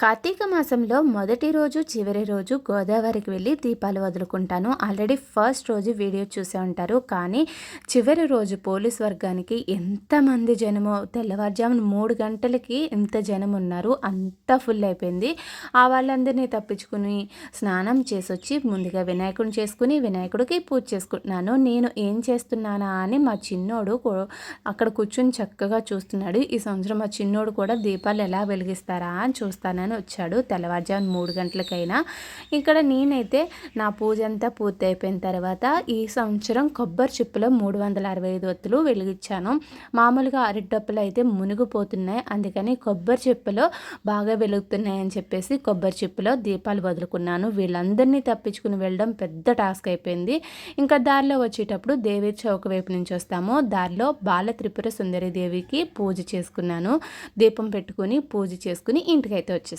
కార్తీక మాసంలో మొదటి రోజు చివరి రోజు గోదావరికి వెళ్ళి దీపాలు వదులుకుంటాను. ఆల్రెడీ ఫస్ట్ రోజు వీడియో చూసే ఉంటారు. కానీ చివరి రోజు పోలీస్ వర్గానికి ఎంతమంది జనమో, తెల్లవారుజామున 3 గంటలకి ఎంత జనం ఉన్నారు. అంతా ఫుల్ అయిపోయింది. ఆ వాళ్ళందరినీ తప్పించుకుని స్నానం చేసొచ్చి ముందుగా వినాయకుడిని చేసుకుని వినాయకుడికి పూజ చేసుకుంటున్నాను. నేను ఏం చేస్తున్నానా అని మా చిన్నోడు అక్కడ కూర్చుని చక్కగా చూస్తున్నాడు. ఈ సంవత్సరం మా చిన్నోడు కూడా దీపాలు ఎలా వెలిగిస్తారా అని చూస్తానని వచ్చాడు. తెల్లవారుజామున 3 గంటలకైనా ఇక్కడ నేనైతే నా పూజ అంతా పూర్తి అయిపోయిన తర్వాత ఈ సంవత్సరం కొబ్బరి చిప్పలో 365 ఒత్తులు వెలిగించాను. మామూలుగా అరటిడప్పులు అయితే మునిగిపోతున్నాయి. అందుకని కొబ్బరి చిప్పలో బాగా వెలుగుతున్నాయని చెప్పేసి కొబ్బరి చిప్పలో దీపాలు వదులుకున్నాను. వీళ్ళందరినీ తప్పించుకుని వెళ్ళడం పెద్ద టాస్క్ అయిపోయింది. ఇంకా దారిలో వచ్చేటప్పుడు దేవి చౌక వైపు నుంచి వస్తాము. దారిలో బాల త్రిపుర సుందరి దేవికి పూజ చేసుకున్నాను. దీపం పెట్టుకుని పూజ చేసుకుని ఇంటికైతే వచ్చేసాను.